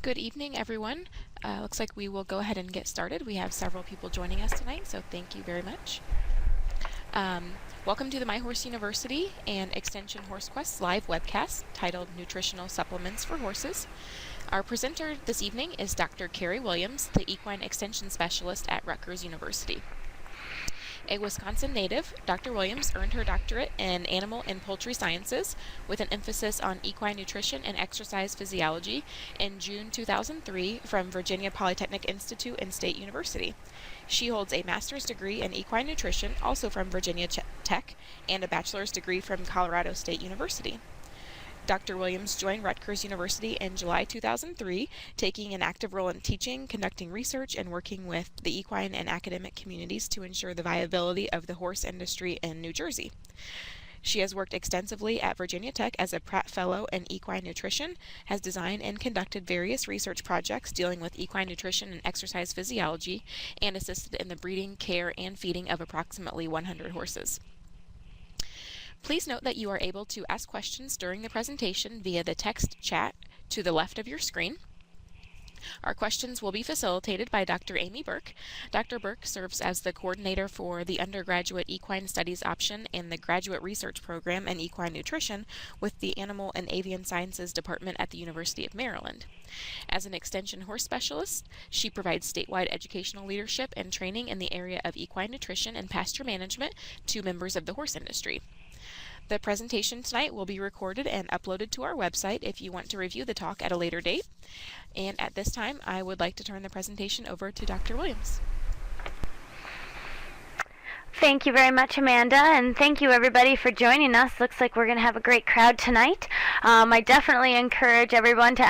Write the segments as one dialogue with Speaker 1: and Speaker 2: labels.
Speaker 1: Good evening, everyone. Looks like we will go ahead and get started. We have several people joining us tonight, so thank you very much. Welcome to the My Horse University and Extension Horse Quest live webcast titled Nutritional Supplements for Horses. Our presenter this evening is Dr. Carey Williams, the Equine Extension Specialist at Rutgers University. A Wisconsin native, Dr. Williams earned her doctorate in animal and poultry sciences with an emphasis on equine nutrition and exercise physiology in June 2003 from Virginia Polytechnic Institute and State University. She holds a master's degree in equine nutrition, also from Virginia Tech, and a bachelor's degree from Colorado State University. Dr. Williams joined Rutgers University in July 2003, taking an active role in teaching, conducting research, and working with the equine and academic communities to ensure the viability of the horse industry in New Jersey. She has worked extensively at Virginia Tech as a Pratt Fellow in Equine Nutrition, has designed and conducted various research projects dealing with equine nutrition and exercise physiology, and assisted in the breeding, care, and feeding of approximately 100 horses. Please note that you are able to ask questions during the presentation via the text chat to the left of your screen. Our questions will be facilitated by Dr. Amy Burke. Dr. Burke serves as the coordinator for the undergraduate equine studies option and the graduate research program in equine nutrition with the Animal and Avian Sciences Department at the University of Maryland. As an extension horse specialist, she provides statewide educational leadership and training in the area of equine nutrition and pasture management to members of the horse industry. The presentation tonight will be recorded and uploaded to our website if you want to review the talk at a later date. And at this time, I would like to turn the presentation over to Dr. Williams.
Speaker 2: Thank you very much, Amanda, and thank you everybody for joining us. Looks like we're going to have a great crowd tonight. I definitely encourage everyone to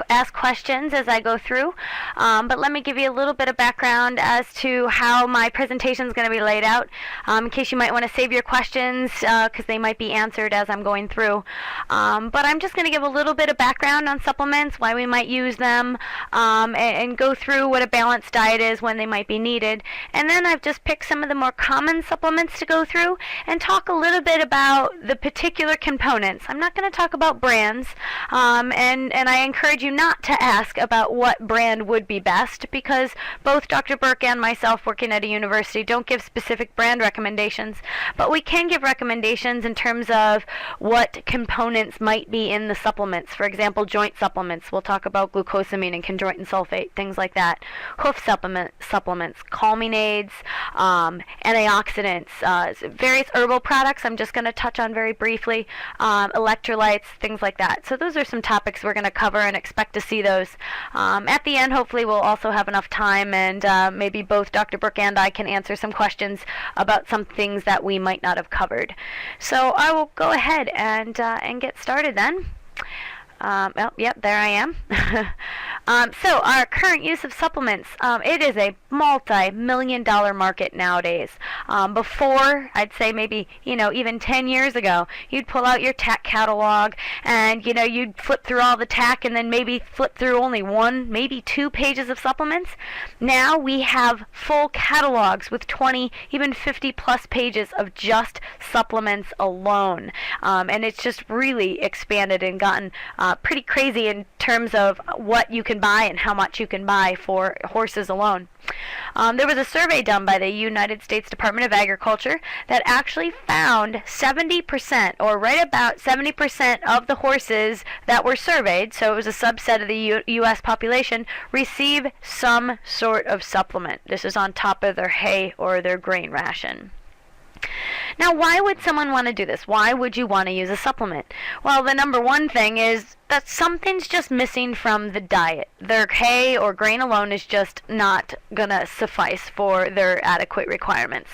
Speaker 2: ask questions as I go through, but let me give you a little bit of background as to how my presentation is going to be laid out, in case you might want to save your questions because they might be answered as I'm going through. But I'm just going to give a little bit of background on supplements, why we might use them, and go through what a balanced diet is, when they might be needed. And then I've just picked some of the more common supplements to go through and talk a little bit about the particular components. I'm not going to talk about brands, and I encourage you not to ask about what brand would be best, because both Dr. Burke and myself working at a university don't give specific brand recommendations, but we can give recommendations in terms of what components might be in the supplements. For example, joint supplements. We'll talk about glucosamine and chondroitin sulfate, things like that. Hoof supplements, calming aids, antioxidants, various herbal products I'm just going to touch on very briefly, electrolytes, things like that. So those are some topics we're going to cover and expect to see those. At the end, hopefully we'll also have enough time, and maybe both Dr. Burke and I can answer some questions about some things that we might not have covered. So I will go ahead and get started then. Yep, there I am. So our current use of supplements, it is a multi-million-dollar market nowadays. Before, I'd say maybe, even 10 years ago, you'd pull out your TAC catalog and, you'd flip through all the TAC and then maybe flip through only one, maybe 2 pages of supplements. Now we have full catalogs with 20, even 50 plus pages of just supplements alone. And it's just really expanded and gotten pretty crazy in terms of what you can buy and how much you can buy for horses alone. There was a survey done by the United States Department of Agriculture that actually found 70%, or right about 70% of the horses that were surveyed, so it was a subset of the U.S. population, receive some sort of supplement. This is on top of their hay or their grain ration. Now, why would someone want to do this? Why would you want to use a supplement? Well, the number one thing is that something's just missing from the diet. Their hay or grain alone is just not going to suffice for their adequate requirements.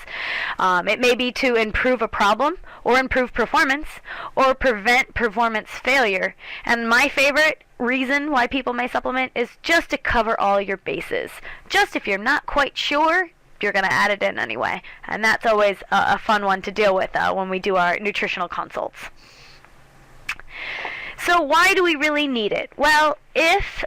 Speaker 2: It may be to improve a problem, or improve performance, or prevent performance failure. And my favorite reason why people may supplement is just to cover all your bases. Just if you're not quite sure, you're going to add it in anyway. And that's always a fun one to deal with when we do our nutritional consults. So why do we really need it? Well, if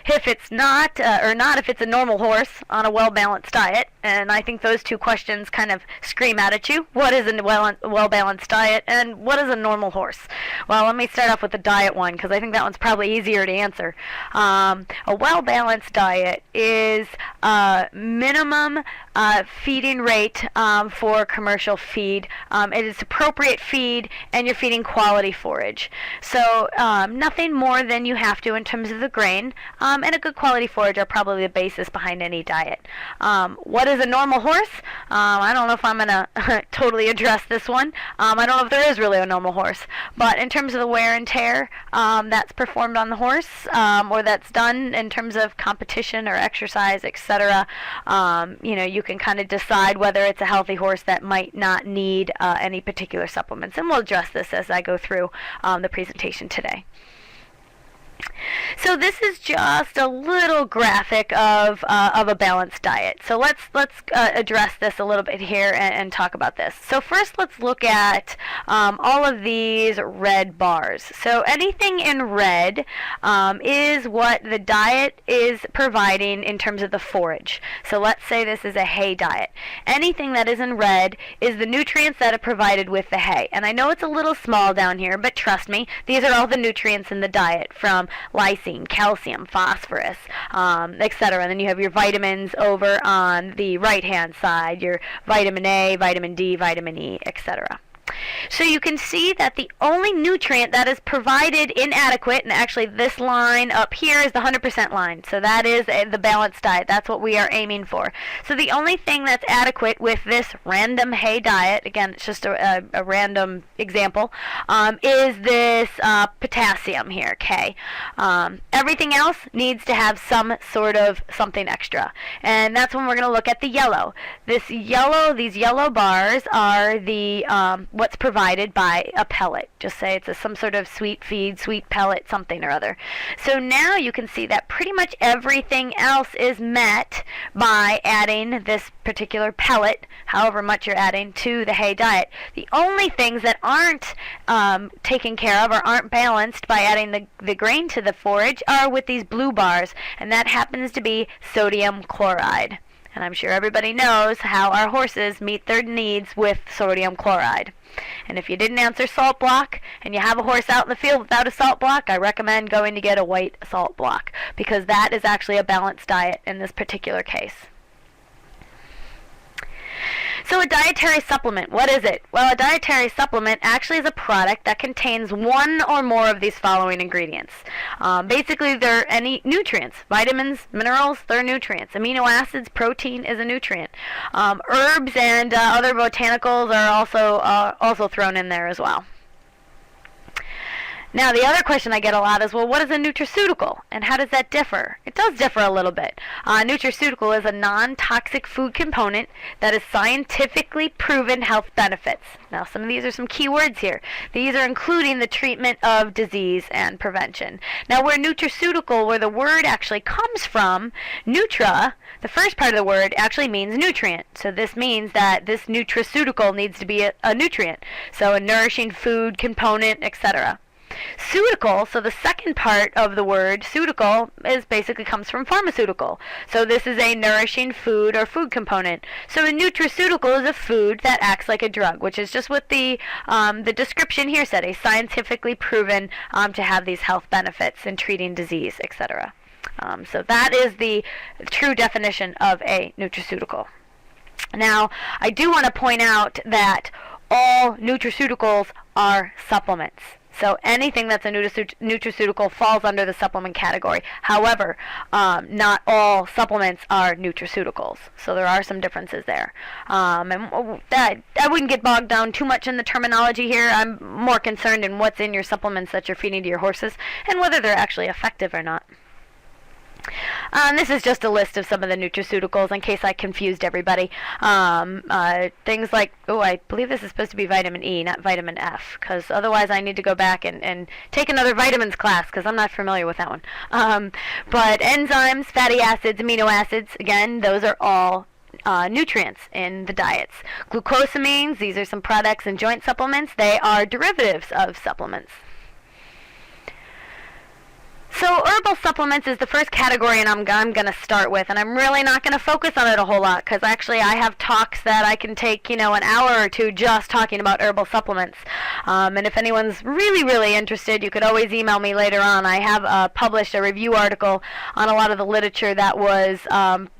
Speaker 2: it's not if it's a normal horse on a well-balanced diet, and I think those two questions kind of scream out at you. What is a well-balanced diet, and what is a normal horse? Well, let me start off with the diet one, because I think that one's probably easier to answer. A well-balanced diet is minimum feeding rate for commercial feed. It is appropriate feed, and you're feeding quality forage. So nothing more than you have to in terms of the grain, and a good quality forage are probably the basis behind any diet. What is a normal horse? I don't know if I'm going to totally address this one. I don't know if there is really a normal horse, but in terms of the wear and tear that's performed on the horse, or that's done in terms of competition or exercise, etc., you can kind of decide whether it's a healthy horse that might not need any particular supplements, and we'll address this as I go through the presentation today. So this is just a little graphic of a balanced diet. So let's address this a little bit here and talk about this. So first, let's look at all of these red bars. So anything in red is what the diet is providing in terms of the forage. So let's say this is a hay diet. Anything that is in red is the nutrients that are provided with the hay. And I know it's a little small down here, but trust me, these are all the nutrients in the diet, from lysine, calcium, phosphorus, etc. And then you have your vitamins over on the right-hand side, your vitamin A, vitamin D, vitamin E, etc. So you can see that the only nutrient that is provided inadequate, and actually this line up here is the 100% line, so that is the balanced diet. That's what we are aiming for. So the only thing that's adequate with this random hay diet, again, it's just a random example, is this potassium here, K. Everything else needs to have some sort of something extra, and that's when we're going to look at the yellow. These yellow bars are the what's provided by a pellet. Just say it's some sort of sweet feed, sweet pellet, something or other. So now you can see that pretty much everything else is met by adding this particular pellet, however much you're adding, to the hay diet. The only things that aren't taken care of or aren't balanced by adding the grain to the forage are with these blue bars, and that happens to be sodium chloride. And I'm sure everybody knows how our horses meet their needs with sodium chloride. And if you didn't answer salt block and you have a horse out in the field without a salt block, I recommend going to get a white salt block, because that is actually a balanced diet in this particular case. So a dietary supplement, what is it? Well, a dietary supplement actually is a product that contains one or more of these following ingredients. Basically, they're any nutrients. Vitamins, minerals, they're nutrients. Amino acids, protein is a nutrient. Herbs and other botanicals are also thrown in there as well. Now, the other question I get a lot is, well, what is a nutraceutical, and how does that differ? It does differ a little bit. Nutraceutical is a non-toxic food component that has scientifically proven health benefits. Now, some of these are some key words here. These are including the treatment of disease and prevention. Now, where nutraceutical, where the word actually comes from, nutra, the first part of the word actually means nutrient. So this means that this nutraceutical needs to be a nutrient. So a nourishing food component, etc. Ceutical, so the second part of the word, ceutical, basically comes from pharmaceutical. So this is a nourishing food or food component. So a nutraceutical is a food that acts like a drug, which is just what the description here said, a scientifically proven to have these health benefits in treating disease, etc. So that is the true definition of a nutraceutical. Now, I do want to point out that all nutraceuticals are supplements. So anything that's a nutraceutical falls under the supplement category. However, not all supplements are nutraceuticals. So there are some differences there. And I wouldn't get bogged down too much in the terminology here. I'm more concerned in what's in your supplements that you're feeding to your horses and whether they're actually effective or not. This is just a list of some of the nutraceuticals in case I confused everybody. Things like, I believe this is supposed to be vitamin E, not vitamin F, because otherwise I need to go back and take another vitamins class, because I'm not familiar with that one. But enzymes, fatty acids, amino acids, again, those are all nutrients in the diets. Glucosamines, these are some products and joint supplements. They are derivatives of supplements. So herbal supplements is the first category, and I'm going to start with, and I'm really not going to focus on it a whole lot because actually I have talks that I can take, an hour or two just talking about herbal supplements. And if anyone's really, really interested, you could always email me later on. I have published a review article on a lot of the literature that was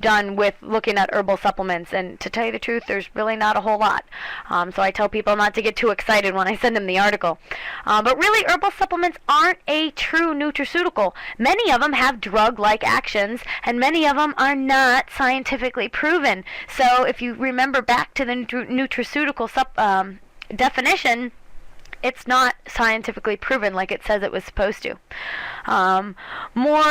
Speaker 2: done with looking at herbal supplements, and to tell you the truth, there's really not a whole lot. So I tell people not to get too excited when I send them the article. But really, herbal supplements aren't a true nutraceutical. Many of them have drug-like actions, and many of them are not scientifically proven. So if you remember back to the nutraceutical definition, it's not scientifically proven like it says it was supposed to. More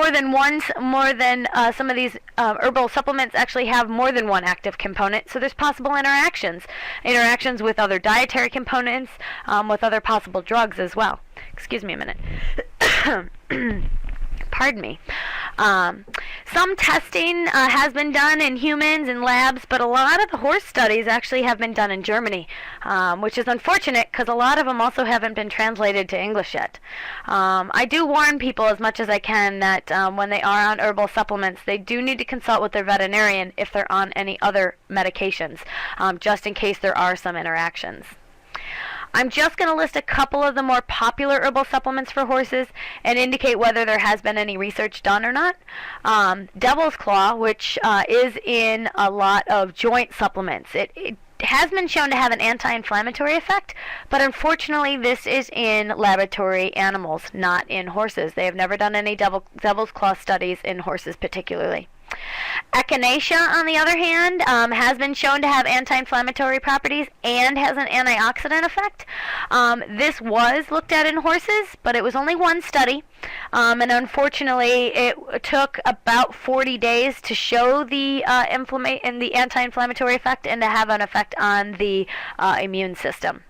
Speaker 2: than some of these herbal supplements actually have more than one active component, so there's possible interactions with other dietary components, with other possible drugs as well. Excuse me a minute. Pardon me. Some testing has been done in humans in labs, but a lot of the horse studies actually have been done in Germany, which is unfortunate because a lot of them also haven't been translated to English yet. I do warn people as much as I can that when they are on herbal supplements, they do need to consult with their veterinarian if they're on any other medications, just in case there are some interactions. I'm just going to list a couple of the more popular herbal supplements for horses and indicate whether there has been any research done or not. Devil's Claw, which is in a lot of joint supplements. It has been shown to have an anti-inflammatory effect, but unfortunately this is in laboratory animals, not in horses. They have never done any Devil's Claw studies in horses particularly. Echinacea, on the other hand, has been shown to have anti-inflammatory properties and has an antioxidant effect. This was looked at in horses, but it was only one study, and unfortunately it took about 40 days to show the anti-inflammatory effect and to have an effect on the immune system.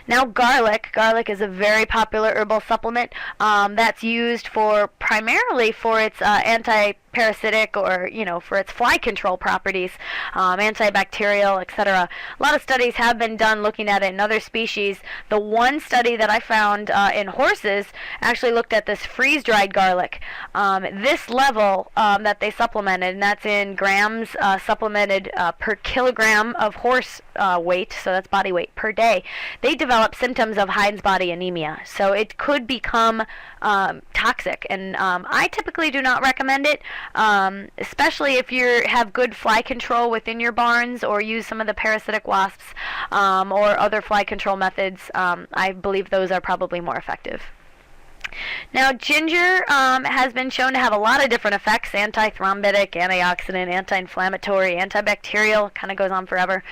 Speaker 2: Now garlic is a very popular herbal supplement that's used primarily for its anti-parasitic or for its fly control properties, antibacterial, etc. A lot of studies have been done looking at it in other species. The one study that I found in horses actually looked at this freeze-dried garlic. This level that they supplemented, and that's in grams supplemented per kilogram of horse weight, so that's body weight per day, they develop symptoms of Heinz body anemia. So it could become toxic, and I typically do not recommend it, especially if you have good fly control within your barns or use some of the parasitic wasps or other fly control methods. I believe those are probably more effective. Now, ginger has been shown to have a lot of different effects: anti-thrombotic, antioxidant, anti-inflammatory, antibacterial. Kind of goes on forever.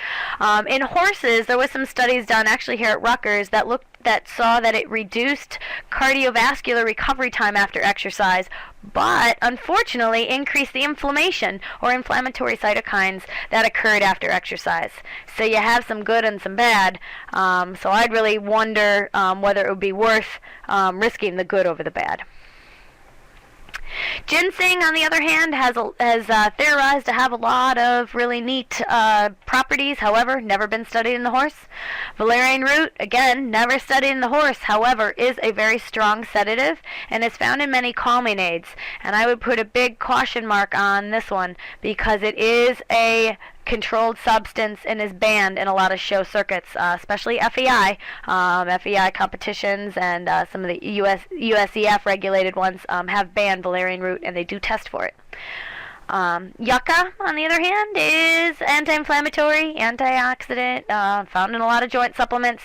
Speaker 2: In horses, there was some studies done actually here at Rutgers that saw that it reduced cardiovascular recovery time after exercise, but unfortunately increased the inflammation or inflammatory cytokines that occurred after exercise. So you have some good and some bad. So I'd really wonder whether it would be worth risking the good over the bad. Ginseng, on the other hand, has theorized to have a lot of really neat properties, however, never been studied in the horse. Valerian root, again, never studied in the horse, however, is a very strong sedative and is found in many calming aids. And I would put a big caution mark on this one because it is a controlled substance and is banned in a lot of show circuits, especially FEI. FEI competitions and some of the USEF regulated ones have banned valerian root, and they do test for it. Yucca, on the other hand, is anti-inflammatory, antioxidant, found in a lot of joint supplements,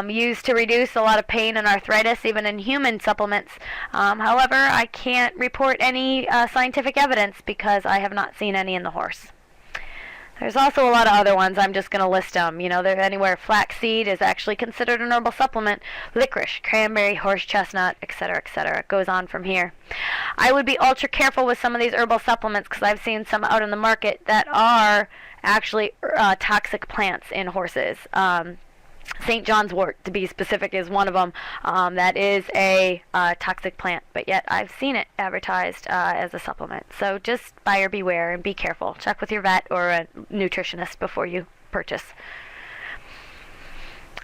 Speaker 2: used to reduce a lot of pain and arthritis, even in human supplements. However, I can't report any scientific evidence because I have not seen any in the horse. There's also a lot of other ones. I'm just going to list them. They're anywhere. Flaxseed is actually considered an herbal supplement. Licorice, cranberry, horse chestnut, etc., etc. It goes on from here. I would be ultra careful with some of these herbal supplements because I've seen some out in the market that are actually toxic plants in horses. St. John's wort, to be specific, is one of them. That is a toxic plant, but yet I've seen it advertised as a supplement. So just buyer beware and be careful. Check with your vet or a nutritionist before you purchase.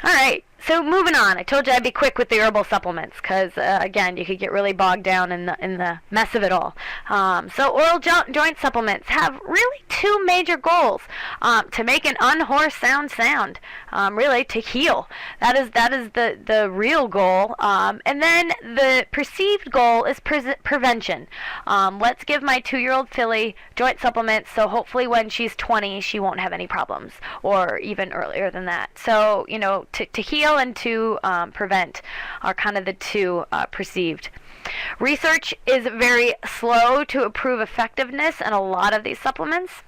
Speaker 2: All right, So moving on, I told you I'd be quick with the herbal supplements because, again, you could get really bogged down in the mess of it all. So oral joint supplements have really two major goals: to make an unhoarse sound, really to heal. That is the real goal. And then the perceived goal is prevention. Let's give my 2-year-old filly joint supplements, so hopefully when she's 20 she won't have any problems, or even earlier than that. So to heal and to prevent are kind of the two perceived. Research is very slow to prove effectiveness in a lot of these supplements.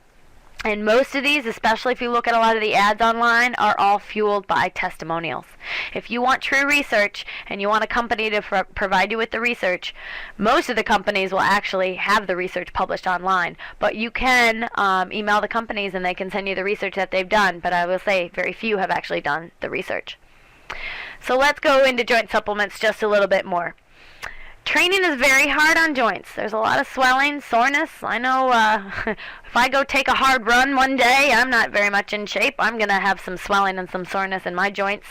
Speaker 2: And most of these, especially if you look at a lot of the ads online, are all fueled by testimonials. If you want true research and you want a company to provide you with the research, most of the companies will actually have the research published online. But you can email the companies and they can send you the research that they've done. But I will say very few have actually done the research. So let's go into joint supplements just a little bit more. Training is very hard on joints. There's a lot of swelling, soreness. I know if I go take a hard run one day, I'm not very much in shape. I'm going to have some swelling and some soreness in my joints,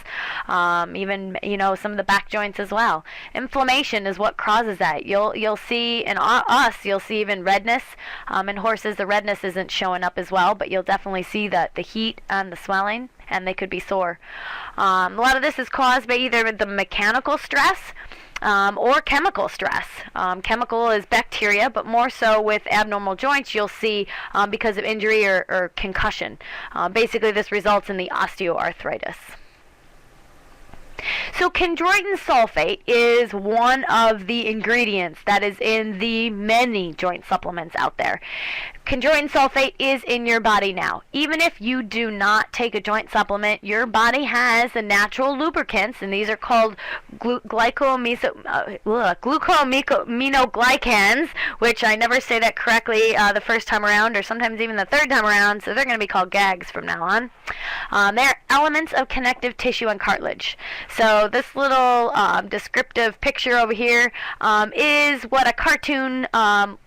Speaker 2: even some of the back joints as well. Inflammation is what causes that. You'll see in us, you'll see even redness. In horses, the redness isn't showing up as well, but you'll definitely see the heat and the swelling, and they could be sore. A lot of this is caused by either the mechanical stress or chemical stress. Chemical is bacteria, but more so with abnormal joints you'll see because of injury or concussion. Basically this results in the osteoarthritis. So chondroitin sulfate is one of the ingredients that is in the many joint supplements out there. Chondroitin sulfate is in your body now. Even if you do not take a joint supplement, your body has the natural lubricants, and these are called glucosaminoglycans, which I never say that correctly the first time around, or sometimes even the third time around, so they're going to be called GAGs from now on. They're elements of connective tissue and cartilage. So this little descriptive picture over here is what a cartoon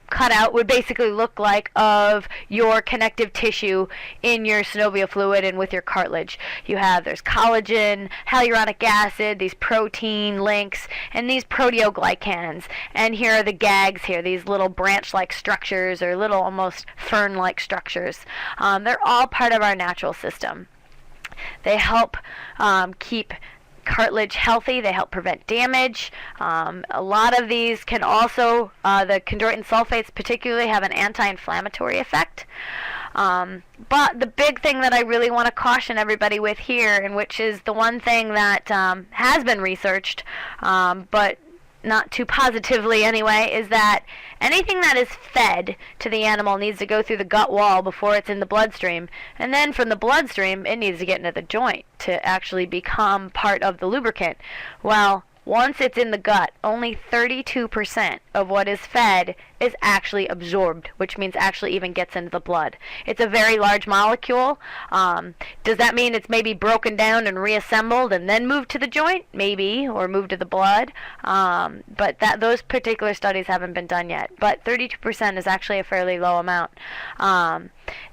Speaker 2: cutout would basically look like of your connective tissue in your synovial fluid and with your cartilage. There's collagen, hyaluronic acid, these protein links, and these proteoglycans. And here are the GAGs here, these little branch-like structures or little almost fern-like structures. They're all part of our natural system. They help keep cartilage healthy. They help prevent damage. A lot of these can also, the chondroitin sulfates particularly, have an anti-inflammatory effect. But the big thing that I really want to caution everybody with here, and which is the one thing that has been researched, but not too positively anyway, is that anything that is fed to the animal needs to go through the gut wall before it's in the bloodstream, and then from the bloodstream it needs to get into the joint to actually become part of the lubricant. Well, once it's in the gut, only 32% of what is fed is actually absorbed, which means actually even gets into the blood. It's a very large molecule. Does that mean it's maybe broken down and reassembled and then moved to the joint? Maybe, or moved to the blood. But those particular studies haven't been done yet. But 32% is actually a fairly low amount.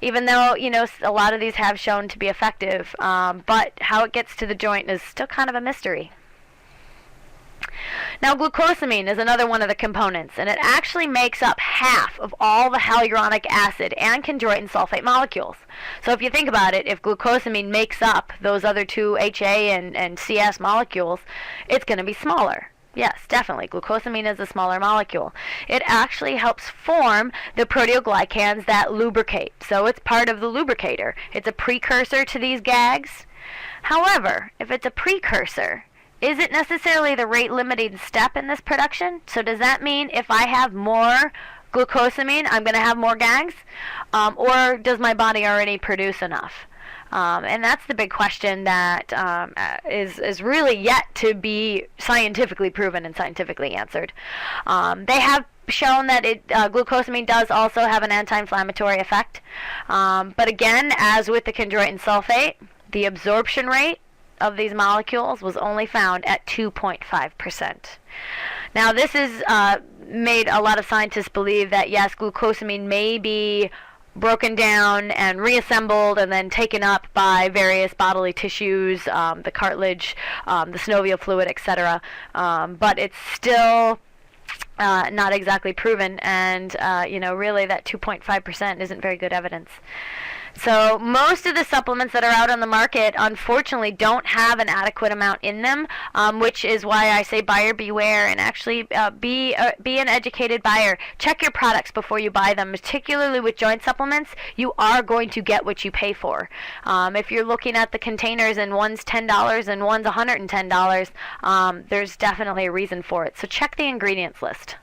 Speaker 2: Even though, a lot of these have shown to be effective, but how it gets to the joint is still kind of a mystery. Now, glucosamine is another one of the components, and it actually makes up half of all the hyaluronic acid and chondroitin sulfate molecules. So if you think about it, if glucosamine makes up those other two HA and CS molecules, it's going to be smaller. Yes, definitely. Glucosamine is a smaller molecule. It actually helps form the proteoglycans that lubricate. So it's part of the lubricator. It's a precursor to these GAGs. However, if it's a precursor, is it necessarily the rate-limiting step in this production? So does that mean if I have more glucosamine, I'm going to have more GAGs? Or does my body already produce enough? And that's the big question that is really yet to be scientifically proven and scientifically answered. They have shown that glucosamine does also have an anti-inflammatory effect. But again, as with the chondroitin sulfate, the absorption rate of these molecules was only found at 2.5%. Now this has made a lot of scientists believe that yes, glucosamine may be broken down and reassembled and then taken up by various bodily tissues, the cartilage, the synovial fluid, etc. But it's still not exactly proven, and really that 2.5% isn't very good evidence. So most of the supplements that are out on the market, unfortunately, don't have an adequate amount in them, which is why I say buyer beware, and actually be an educated buyer. Check your products before you buy them, particularly with joint supplements. You are going to get what you pay for. If you're looking at the containers and one's $10 and one's $110, there's definitely a reason for it. So check the ingredients list.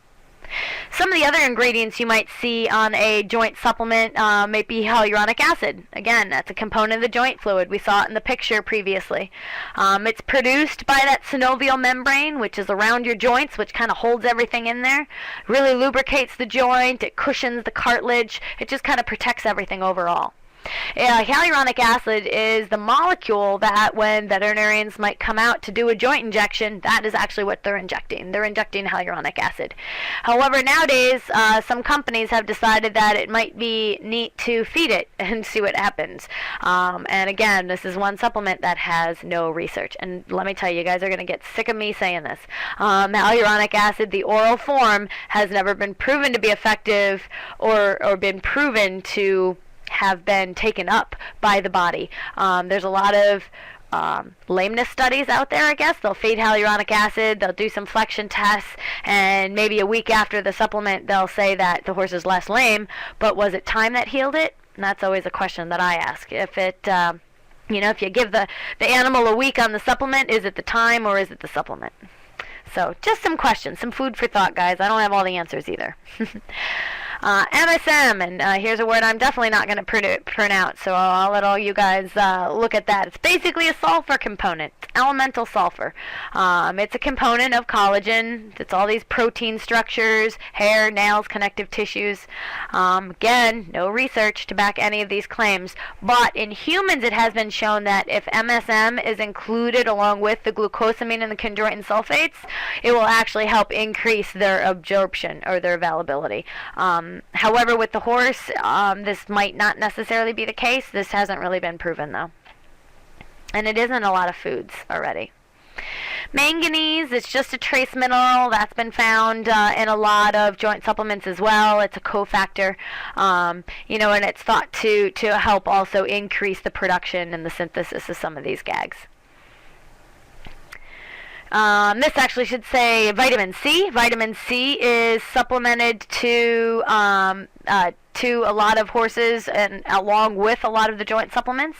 Speaker 2: Some of the other ingredients you might see on a joint supplement may be hyaluronic acid. Again, that's a component of the joint fluid. We saw it in the picture previously. It's produced by that synovial membrane, which is around your joints, which kind of holds everything in there. Really lubricates the joint. It cushions the cartilage. It just kind of protects everything overall. Hyaluronic acid is the molecule that when veterinarians might come out to do a joint injection, that is actually what they're injecting. They're injecting hyaluronic acid. However, nowadays, some companies have decided that it might be neat to feed it and see what happens. And again, this is one supplement that has no research. And let me tell you, you guys are going to get sick of me saying this. Hyaluronic acid, the oral form, has never been proven to be effective or been proven to have been taken up by the body. There's a lot of lameness studies out there, I guess. They'll feed hyaluronic acid, they'll do some flexion tests, and maybe a week after the supplement they'll say that the horse is less lame, but was it time that healed it? And that's always a question that I ask. If it if you give the animal a week on the supplement, is it the time or is it the supplement? So just some questions, some food for thought, guys. I don't have all the answers either. MSM, and here's a word I'm definitely not going to pronounce, so I'll let all you guys look at that. It's basically a sulfur component, elemental sulfur. It's a component of collagen. It's all these protein structures, hair, nails, connective tissues. Again, no research to back any of these claims, but in humans it has been shown that if MSM is included along with the glucosamine and the chondroitin sulfates, it will actually help increase their absorption or their availability. However, with the horse, this might not necessarily be the case. This hasn't really been proven, though. And it isn't a lot of foods already. Manganese, it's just a trace mineral that's been found in a lot of joint supplements as well. It's a cofactor, and it's thought to help also increase the production and the synthesis of some of these gags. This actually should say vitamin C. Vitamin C is supplemented to a lot of horses and along with a lot of the joint supplements.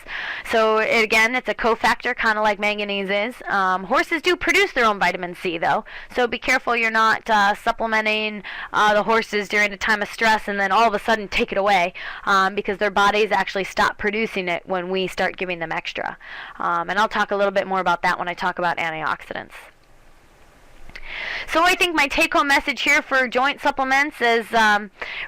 Speaker 2: So again, it's a cofactor, kind of like manganese is. Horses do produce their own vitamin C though, so be careful you're not supplementing the horses during a time of stress and then all of a sudden take it away, because their bodies actually stop producing it when we start giving them extra. And I'll talk a little bit more about that when I talk about antioxidants. So I think my take-home message here for joint supplements is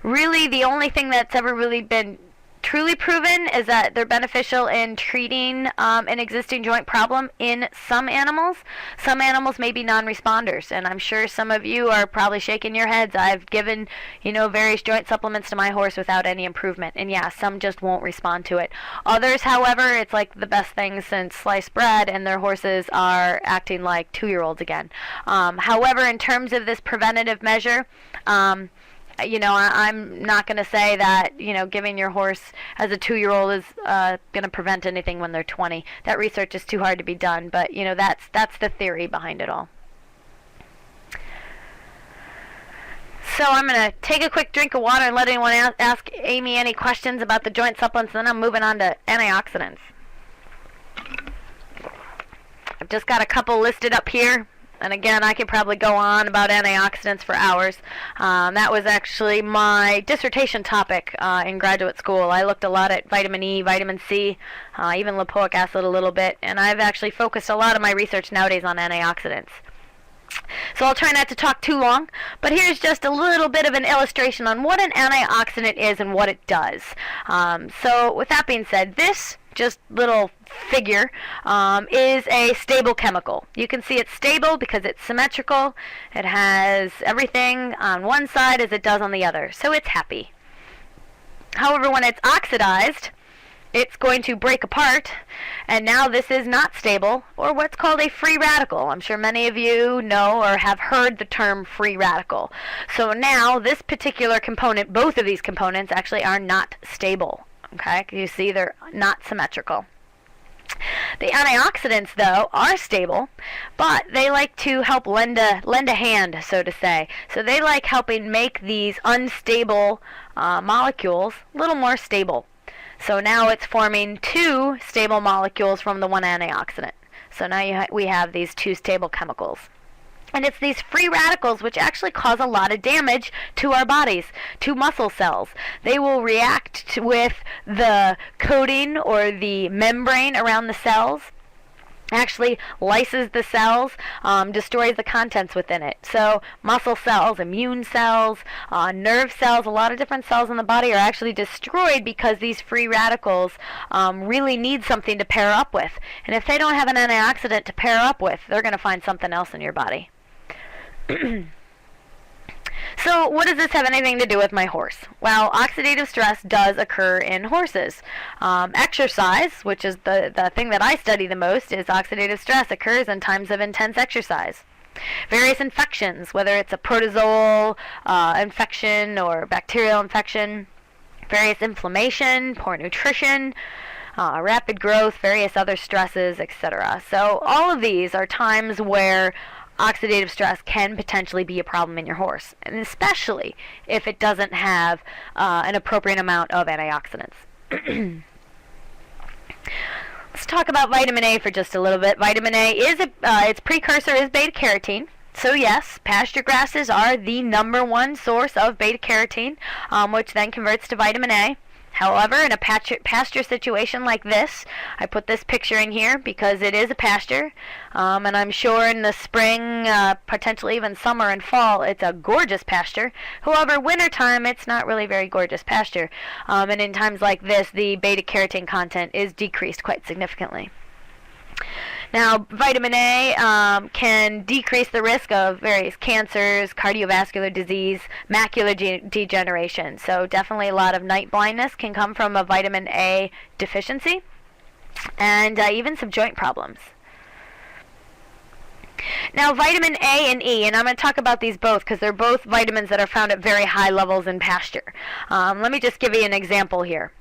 Speaker 2: really the only thing that's ever really been truly proven is that they're beneficial in treating an existing joint problem in some animals. Some animals may be non-responders, and I'm sure some of you are probably shaking your heads. I've given, various joint supplements to my horse without any improvement, and yeah, some just won't respond to it. Others, however, it's like the best thing since sliced bread, and their horses are acting like 2-year-olds again. However, in terms of this preventative measure, I'm not going to say that, giving your horse as a 2-year-old is going to prevent anything when they're 20. That research is too hard to be done, but, that's the theory behind it all. So I'm going to take a quick drink of water and let anyone ask Amy any questions about the joint supplements, and then I'm moving on to antioxidants. I've just got a couple listed up here. And again, I could probably go on about antioxidants for hours. That was actually my dissertation topic in graduate school. I looked a lot at vitamin E, vitamin C, even lipoic acid a little bit, and I've actually focused a lot of my research nowadays on antioxidants. So I'll try not to talk too long, but here's just a little bit of an illustration on what an antioxidant is and what it does. So with that being said, this just little figure is a stable chemical. You can see it's stable because it's symmetrical. It has everything on one side as it does on the other, so it's happy. However, when it's oxidized, it's going to break apart, and now this is not stable, or what's called a free radical. I'm sure many of you know or have heard the term free radical. So now this particular component, both of these components actually are not stable. Okay, you see they're not symmetrical. The antioxidants, though, are stable, but they like to help lend a hand, so to say. So they like helping make these unstable molecules a little more stable. So now it's forming two stable molecules from the one antioxidant. So now we have these two stable chemicals. And it's these free radicals which actually cause a lot of damage to our bodies, to muscle cells. They will react with the coating or the membrane around the cells, actually lyses the cells, destroys the contents within it. So muscle cells, immune cells, nerve cells, a lot of different cells in the body are actually destroyed because these free radicals really need something to pair up with. And if they don't have an antioxidant to pair up with, they're going to find something else in your body. So what does this have anything to do with my horse? Well, oxidative stress does occur in horses. Exercise, which is the thing that I study the most, is oxidative stress occurs in times of intense exercise. Various infections, whether it's a protozoal infection or bacterial infection, various inflammation, poor nutrition, rapid growth, various other stresses, etc. So all of these are times where oxidative stress can potentially be a problem in your horse, and especially if it doesn't have an appropriate amount of antioxidants. Let's talk about vitamin A for just a little bit. Vitamin A is its precursor is beta carotene. So yes, pasture grasses are the #1 source of beta carotene, which then converts to vitamin A. However, in a pasture situation like this, I put this picture in here because it is a pasture, and I'm sure in the spring, potentially even summer and fall, it's a gorgeous pasture. However, wintertime, it's not really very gorgeous pasture, and in times like this, the beta-carotene content is decreased quite significantly. Now, vitamin A can decrease the risk of various cancers, cardiovascular disease, macular degeneration. So definitely a lot of night blindness can come from a vitamin A deficiency, and even some joint problems. Now, vitamin A and E, and I'm going to talk about these both because they're both vitamins that are found at very high levels in pasture. Let me just give you an example here.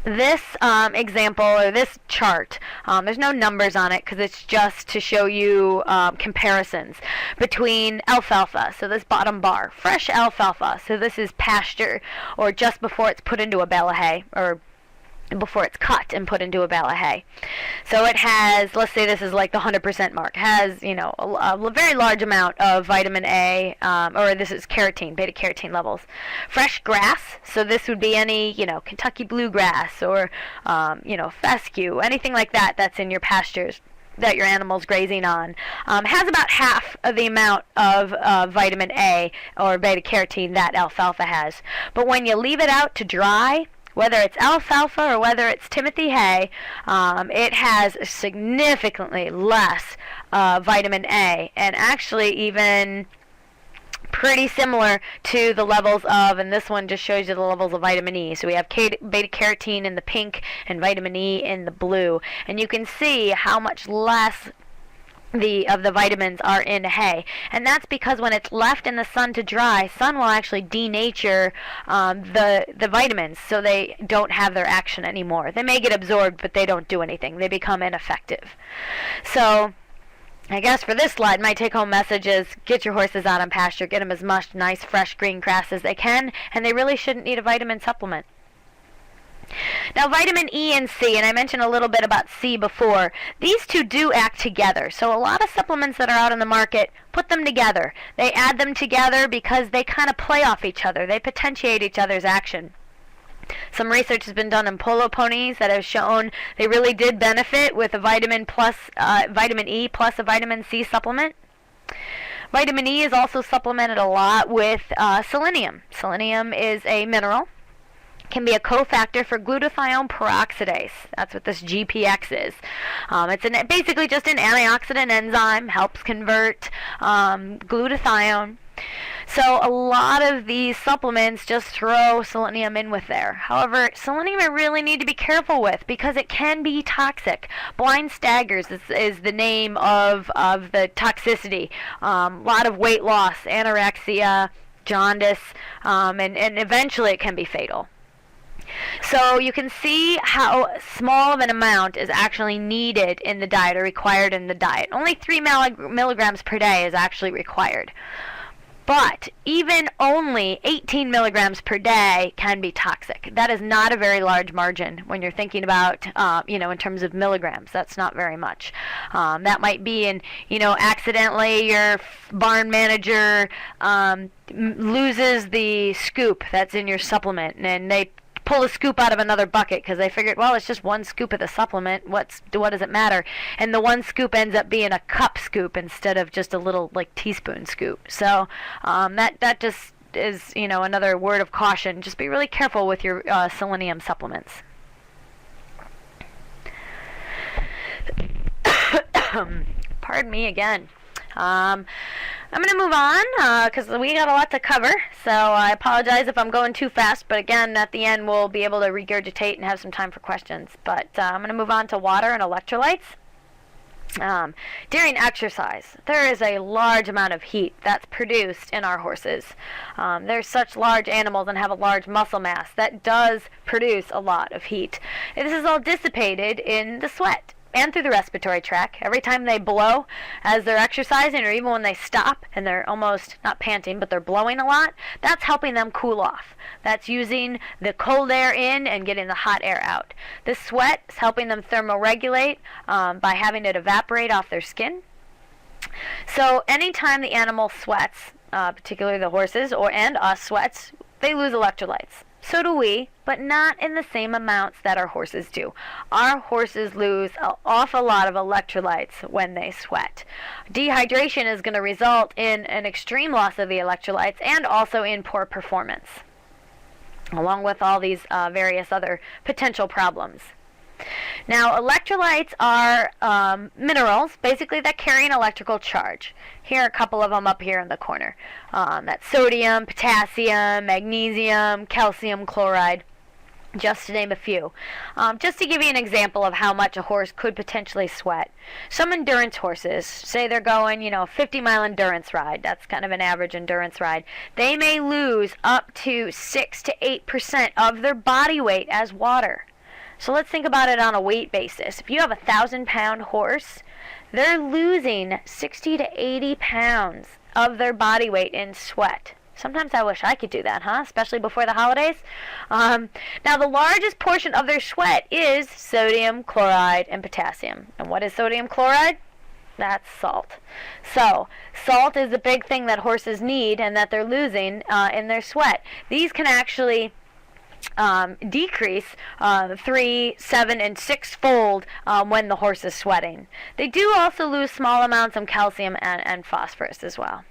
Speaker 2: This example, or this chart, there's no numbers on it because it's just to show you comparisons between alfalfa, so this bottom bar, fresh alfalfa, so this is pasture, or just before it's put into a bale of hay, or before it's cut and put into a bale of hay. So it has, let's say this is like the 100% mark, has, you know, a very large amount of vitamin A, or this is carotene, beta carotene levels. Fresh grass, so this would be any, you know, Kentucky bluegrass or, you know, fescue, anything like that that's in your pastures that your animal's grazing on, has about half of the amount of vitamin A or beta carotene that alfalfa has. But when you leave it out to dry, whether it's alfalfa or whether it's Timothy hay, it has significantly less vitamin A, and actually even pretty similar to the levels of, and this one just shows you the levels of vitamin E. So we have beta carotene in the pink and vitamin E in the blue, and you can see how much less of the vitamins are in hay, and that's because when it's left in the sun to dry, sun will actually denature the vitamins, so they don't have their action anymore. They may get absorbed, but they don't do anything. They become ineffective. So I guess for this slide, my take-home message is get your horses out on pasture, get them as much nice fresh green grass as they can, and they really shouldn't need a vitamin supplement. Now, vitamin E and C, and I mentioned a little bit about C before, these two do act together. So a lot of supplements that are out in the market put them together. They add them together because they kind of play off each other. They potentiate each other's action. Some research has been done on polo ponies that have shown they really did benefit with a vitamin E plus a vitamin C supplement. Vitamin E is also supplemented a lot with selenium. Selenium is a mineral. Can be a cofactor for glutathione peroxidase. That's what this GPX is. It's basically just an antioxidant enzyme, helps convert glutathione. So a lot of these supplements just throw selenium in with there. However, selenium I really need to be careful with because it can be toxic. Blind staggers is the name of the toxicity. A lot of weight loss, anorexia, jaundice, and eventually it can be fatal. So you can see how small of an amount is actually needed in the diet or required in the diet. Only 3 milligrams per day is actually required. But even only 18 milligrams per day can be toxic. That is not a very large margin when you're thinking about, in terms of milligrams. That's not very much. That might be accidentally your barn manager loses the scoop that's in your supplement, and they pull a scoop out of another bucket because they figured, well, it's just one scoop of the supplement. What does it matter? And the one scoop ends up being a cup scoop instead of just a little teaspoon scoop. So that just is another word of caution. Just be really careful with your selenium supplements. Pardon me again. I'm going to move on because we got a lot to cover, so I apologize if I'm going too fast, but again, at the end we'll be able to regurgitate and have some time for questions. But I'm going to move on to water and electrolytes. During exercise, there is a large amount of heat that's produced in our horses. They're such large animals and have a large muscle mass that does produce a lot of heat. And this is all dissipated in the sweat and through the respiratory tract. Every time they blow as they're exercising, or even when they stop and they're almost not panting but they're blowing a lot, that's helping them cool off. That's using the cold air in and getting the hot air out. This sweat is helping them thermoregulate by having it evaporate off their skin. So anytime the animal sweats, particularly the horses and us sweats, they lose electrolytes. So do we, but not in the same amounts that our horses do. Our horses lose an awful lot of electrolytes when they sweat. Dehydration is going to result in an extreme loss of the electrolytes and also in poor performance, along with all these various other potential problems. Now, electrolytes are minerals, basically, that carry an electrical charge. Here are a couple of them up here in the corner. That's sodium, potassium, magnesium, calcium chloride, just to name a few. Just to give you an example of how much a horse could potentially sweat. Some endurance horses, say they're going, 50-mile endurance ride. That's kind of an average endurance ride. They may lose up to 6 to 8% of their body weight as water. So let's think about it on a weight basis. If you have a 1,000-pound horse, they're losing 60 to 80 pounds of their body weight in sweat. Sometimes I wish I could do that, especially before the holidays. Now, the largest portion of their sweat is sodium, chloride, and potassium. And what is sodium chloride? That's salt. So, salt is the big thing that horses need and that they're losing in their sweat. These can actually decrease 3, 7, and 6-fold when the horse is sweating. They do also lose small amounts of calcium and phosphorus as well.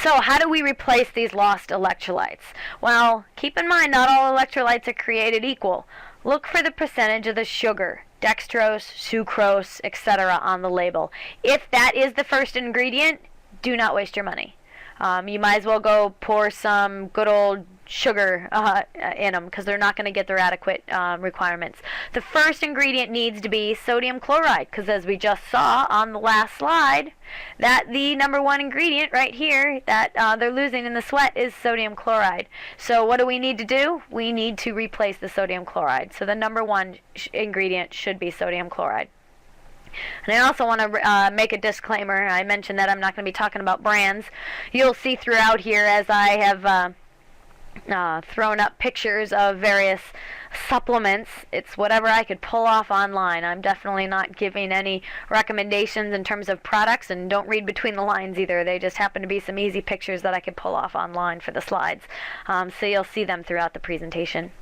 Speaker 2: So how do we replace these lost electrolytes? Well, keep in mind not all electrolytes are created equal. Look for the percentage of the sugar, dextrose, sucrose, etc. on the label. If that is the first ingredient, do not waste your money. You might as well go pour some good old sugar in them because they're not going to get their adequate requirements. The first ingredient needs to be sodium chloride because, as we just saw on the last slide, that the number one ingredient right here that they're losing in the sweat is sodium chloride. So what do we need to do? We need to replace the sodium chloride. So the number one ingredient should be sodium chloride. And I also want to make a disclaimer. I mentioned that I'm not going to be talking about brands. You'll see throughout here as I have thrown up pictures of various supplements. It's whatever I could pull off online. I'm definitely not giving any recommendations in terms of products, and don't read between the lines either. They just happen to be some easy pictures that I could pull off online for the slides. So you'll see them throughout the presentation.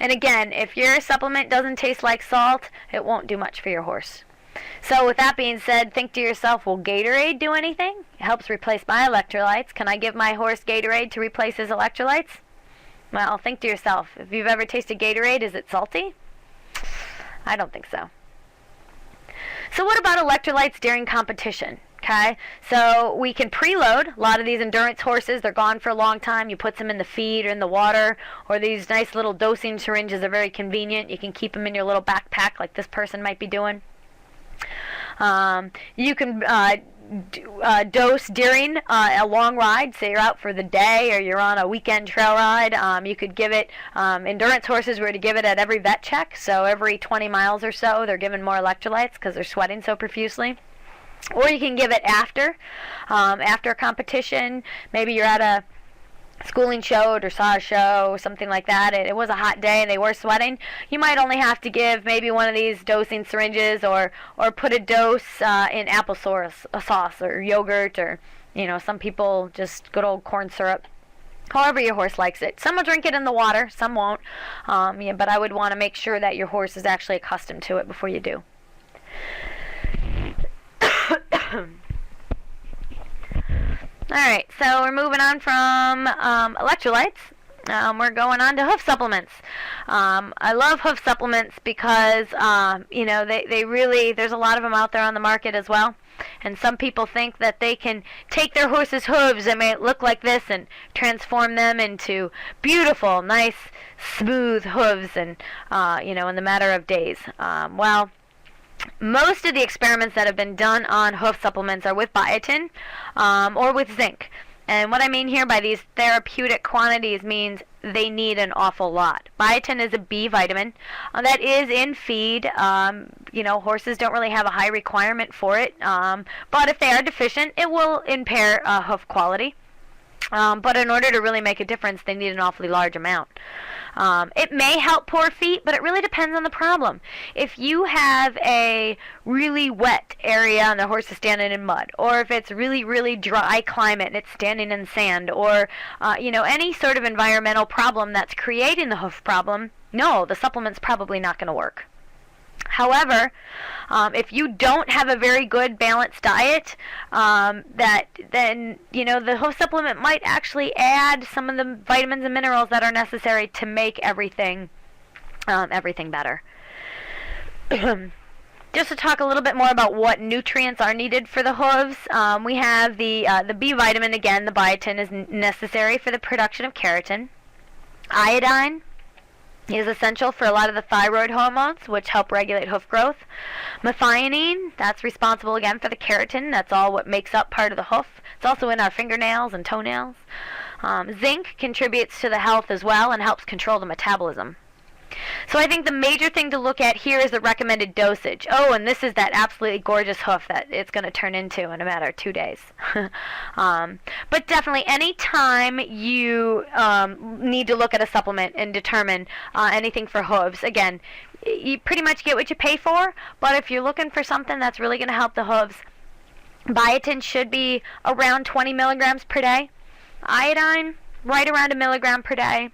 Speaker 2: And again, if your supplement doesn't taste like salt, it won't do much for your horse. So with that being said, think to yourself, will Gatorade do anything? It helps replace my electrolytes. Can I give my horse Gatorade to replace his electrolytes? Well, think to yourself, if you've ever tasted Gatorade, is it salty? I don't think so. So what about electrolytes during competition? Okay, so we can preload. A lot of these endurance horses, they're gone for a long time. You put them in the feed or in the water, or these nice little dosing syringes are very convenient. You can keep them in your little backpack like this person might be doing. You can dose during a long ride. Say you're out for the day or you're on a weekend trail ride. You could give it, endurance horses were to give it at every vet check. So every 20 miles or so, they're given more electrolytes because they're sweating so profusely. Or you can give it after a competition. Maybe you're at a schooling show or saw a show, something like that. It was a hot day and they were sweating. You might only have to give maybe one of these dosing syringes or put a dose in applesauce or yogurt, or some people just good old corn syrup. However your horse likes it. Some will drink it in the water, some won't. But I would want to make sure that your horse is actually accustomed to it before you do. Alright, so we're moving on from electrolytes. We're going on to hoof supplements. I love hoof supplements because, they really, there's a lot of them out there on the market as well. And some people think that they can take their horse's hooves and make it look like this and transform them into beautiful, nice, smooth hooves in the matter of days. Most of the experiments that have been done on hoof supplements are with biotin or with zinc. And what I mean here by these therapeutic quantities means they need an awful lot. Biotin is a B vitamin that is in feed. Horses don't really have a high requirement for it. But if they are deficient, it will impair hoof quality. But in order to really make a difference, they need an awfully large amount. It may help poor feet, but it really depends on the problem. If you have a really wet area and the horse is standing in mud, or if it's really, really dry climate and it's standing in sand, or any sort of environmental problem that's creating the hoof problem, no, the supplement's probably not going to work. However, if you don't have a very good balanced diet, then the hoof supplement might actually add some of the vitamins and minerals that are necessary to make everything better. Just to talk a little bit more about what nutrients are needed for the hooves, we have the B vitamin. Again, the biotin is necessary for the production of keratin. Iodine is essential for a lot of the thyroid hormones, which help regulate hoof growth. Methionine, that's responsible again for the keratin. That's all what makes up part of the hoof. It's also in our fingernails and toenails. Zinc contributes to the health as well and helps control the metabolism. So I think the major thing to look at here is the recommended dosage. Oh, and this is that absolutely gorgeous hoof that it's going to turn into in a matter of 2 days. But definitely any time you need to look at a supplement and determine anything for hooves, again, you pretty much get what you pay for, but if you're looking for something that's really going to help the hooves, biotin should be around 20 milligrams per day. Iodine, right around 1 milligram per day.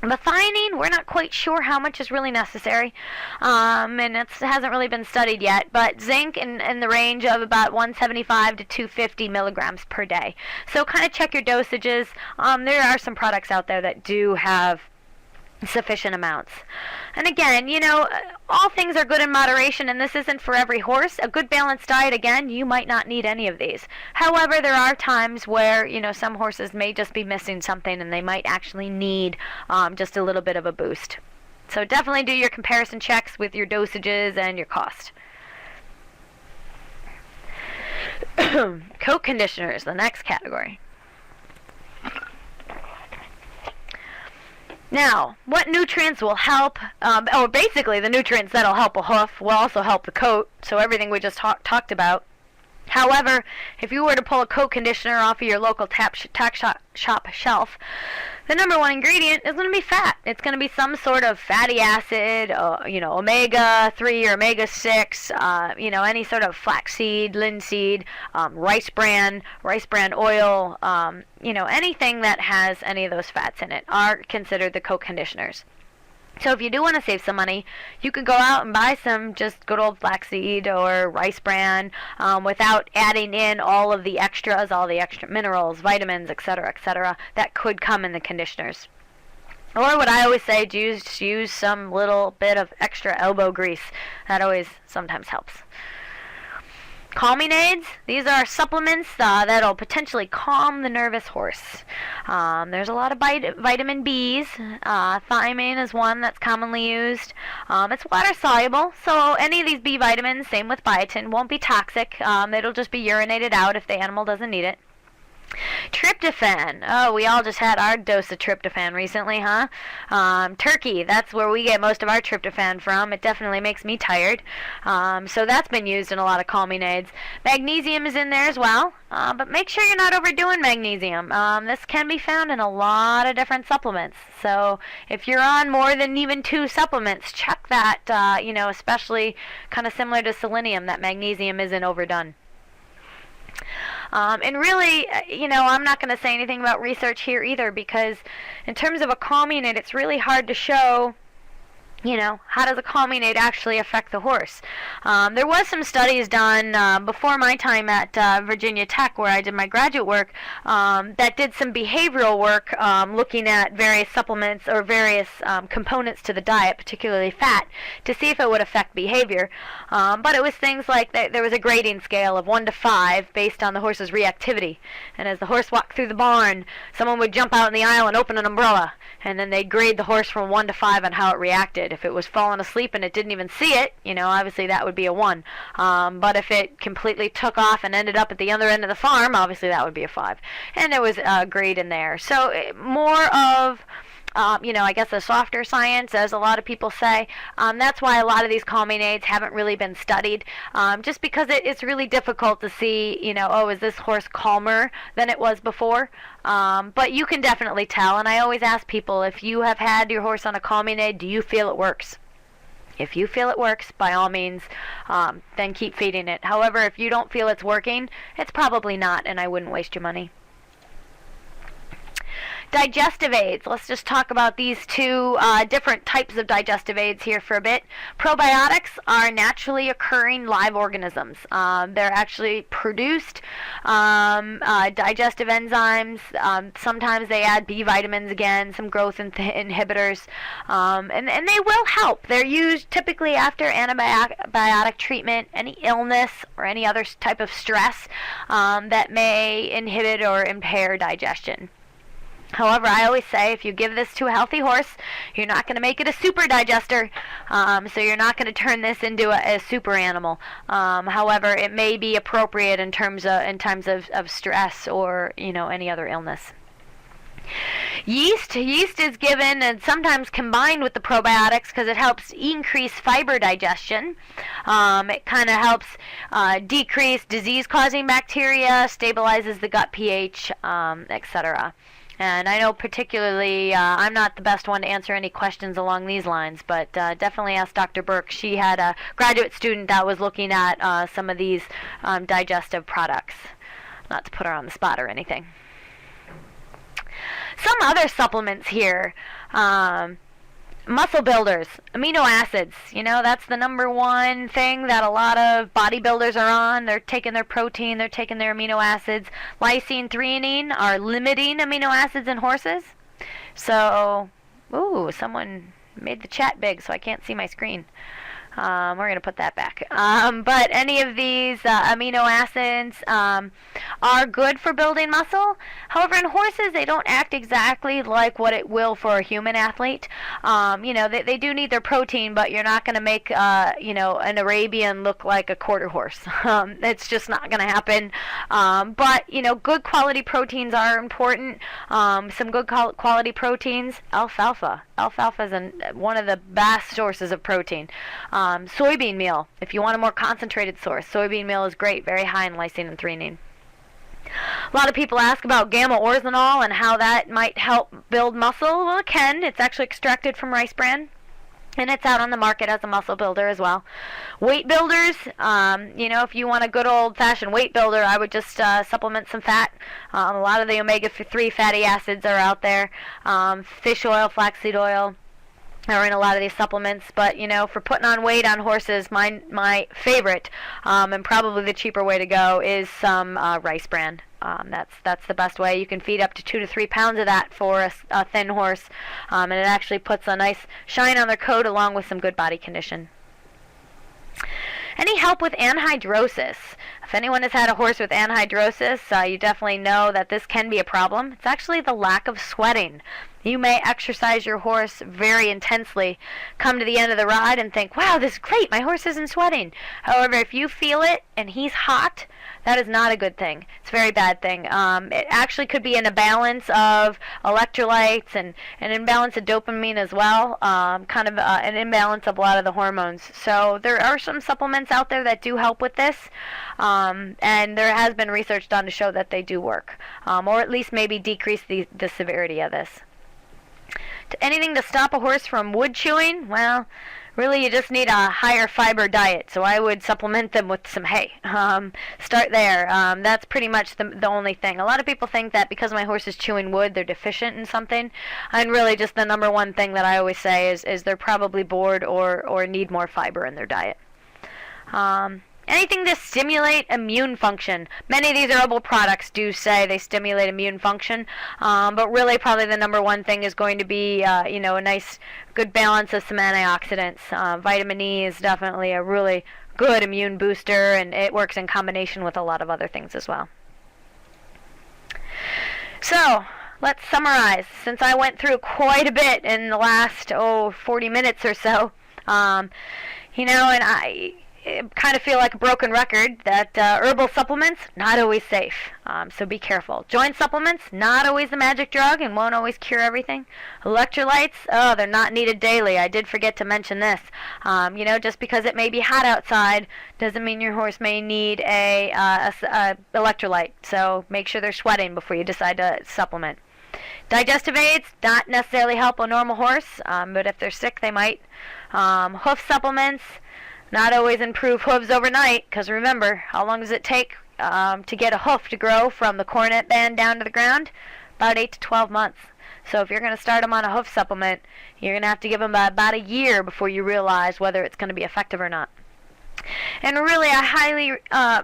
Speaker 2: Methionine, we're not quite sure how much is really necessary, and it hasn't really been studied yet, but zinc in the range of about 175 to 250 milligrams per day. So kind of check your dosages. There are some products out there that do have sufficient amounts. And again, all things are good in moderation, and this isn't for every horse. A good balanced diet, again, you might not need any of these. However, there are times where, some horses may just be missing something and they might actually need just a little bit of a boost. So definitely do your comparison checks with your dosages and your cost. Coat conditioners, the next category. Now, what nutrients will help, basically the nutrients that'll help a hoof will also help the coat, so everything we just talked about. However, if you were to pull a coat conditioner off of your local tack shop shelf, the number one ingredient is going to be fat. It's going to be some sort of fatty acid, omega-3 or omega-6, any sort of flaxseed, linseed, rice bran oil, anything that has any of those fats in it are considered the coat conditioners. So if you do want to save some money, you could go out and buy some just good old flaxseed or rice bran without adding in all of the extras, all the extra minerals, vitamins, etc., that could come in the conditioners. Or what I always say, use some little bit of extra elbow grease. That always sometimes helps. Calming aids, these are supplements that'll potentially calm the nervous horse. There's a lot of vitamin B's. Thiamine is one that's commonly used. It's water soluble, so any of these B vitamins, same with biotin, won't be toxic. It'll just be urinated out if the animal doesn't need it. Tryptophan. Oh, we all just had our dose of tryptophan recently, huh? Turkey, that's where we get most of our tryptophan from. It definitely makes me tired. So that's been used in a lot of calming aids. Magnesium is in there as well, but make sure you're not overdoing magnesium. This can be found in a lot of different supplements. So if you're on more than even 2 supplements, check that, especially kind of similar to selenium, that magnesium isn't overdone. And really, I'm not going to say anything about research here either, because in terms of a calming aid, it's really hard to show, how does a calming aid actually affect the horse? There was some studies done before my time at Virginia Tech, where I did my graduate work, that did some behavioral work looking at various supplements or various components to the diet, particularly fat, to see if it would affect behavior. But it was things like there was a grading scale of 1 to 5 based on the horse's reactivity. And as the horse walked through the barn, someone would jump out in the aisle and open an umbrella, and then they'd grade the horse from 1 to 5 on how it reacted. If it was falling asleep and it didn't even see it, obviously that would be a 1. But if it completely took off and ended up at the other end of the farm, obviously that would be a 5. And there was a grade in there. So more of, I guess a softer science, as a lot of people say. That's why a lot of these calming aids haven't really been studied, just because it's really difficult to see, is this horse calmer than it was before? But you can definitely tell, and I always ask people, if you have had your horse on a calming aid, do you feel it works? If you feel it works, by all means, then keep feeding it. However, if you don't feel it's working, it's probably not, and I wouldn't waste your money. Digestive aids. Let's just talk about these 2 different types of digestive aids here for a bit. Probiotics are naturally occurring live organisms. They're actually produced digestive enzymes. Sometimes they add B vitamins again, some growth inhibitors, and they will help. They're used typically after antibiotic treatment, any illness or any other type of stress that may inhibit or impair digestion. However, I always say, if you give this to a healthy horse, you're not going to make it a super digester, so you're not going to turn this into a super animal. However, it may be appropriate in times of stress or any other illness. Yeast is given and sometimes combined with the probiotics because it helps increase fiber digestion. It kind of helps decrease disease-causing bacteria, stabilizes the gut pH, etc. And I know particularly, I'm not the best one to answer any questions along these lines, but definitely ask Dr. Burke. She had a graduate student that was looking at some of these digestive products. Not to put her on the spot or anything. Some other supplements here. Muscle builders, amino acids, that's the number one thing that a lot of bodybuilders are on. They're taking their protein, they're taking their amino acids. Lysine, threonine are limiting amino acids in horses. So, someone made the chat big so I can't see my screen. We're going to put that back. But any of these amino acids are good for building muscle. However, in horses, they don't act exactly like what it will for a human athlete. They do need their protein, but you're not going to make, an Arabian look like a quarter horse. It's just not going to happen. But, good quality proteins are important. Some good quality proteins, alfalfa. Alfalfa is one of the best sources of protein. Soybean meal, if you want a more concentrated source. Soybean meal is great, very high in lysine and threonine. A lot of people ask about gamma orzinol and how that might help build muscle. Well, it can. It's actually extracted from rice bran, and it's out on the market as a muscle builder as well. Weight builders, if you want a good old-fashioned weight builder, I would just supplement some fat. A lot of the omega-3 fatty acids are out there. Fish oil, flaxseed oil are in a lot of these supplements, but for putting on weight on horses, my favorite and probably the cheaper way to go is some rice bran. That's the best way. You can feed up to 2 to 3 pounds of that for a thin horse, and it actually puts a nice shine on their coat along with some good body condition. Any help with anhidrosis? If anyone has had a horse with anhidrosis, you definitely know that this can be a problem. It's actually the lack of sweating. You may exercise your horse very intensely, come to the end of the ride and think, wow, this is great, my horse isn't sweating. However, if you feel it and he's hot, that is not a good thing. It's a very bad thing. It actually could be an imbalance of electrolytes and an imbalance of dopamine as well, kind of an imbalance of a lot of the hormones. So there are some supplements out there that do help with this, and there has been research done to show that they do work, or at least maybe decrease the severity of this. Anything to stop a horse from wood chewing? Well, really you just need a higher fiber diet, so I would supplement them with some hay. Start there. That's pretty much the only thing. A lot of people think that because my horse is chewing wood, they're deficient in something, and really just the number one thing that I always say is they're probably bored or need more fiber in their diet. Anything to stimulate immune function. Many of these herbal products do say they stimulate immune function, but really probably the number one thing is going to be a nice good balance of some antioxidants. Vitamin E is definitely a really good immune booster, and it works in combination with a lot of other things as well. So let's summarize. Since I went through quite a bit in the last 40 minutes or so, and I kind of feel like a broken record that herbal supplements, not always safe. So be careful. Joint supplements, not always the magic drug and won't always cure everything. Electrolytes, they're not needed daily. I did forget to mention this. Just because it may be hot outside doesn't mean your horse may need a electrolyte. So make sure they're sweating before you decide to supplement. Digestive aids, not necessarily help a normal horse, but if they're sick, they might. Hoof supplements, not always improve hooves overnight, because remember, how long does it take to get a hoof to grow from the cornet band down to the ground? About 8 to 12 months. So if you're going to start them on a hoof supplement, you're going to have to give them about a year before you realize whether it's going to be effective or not. And really, I highly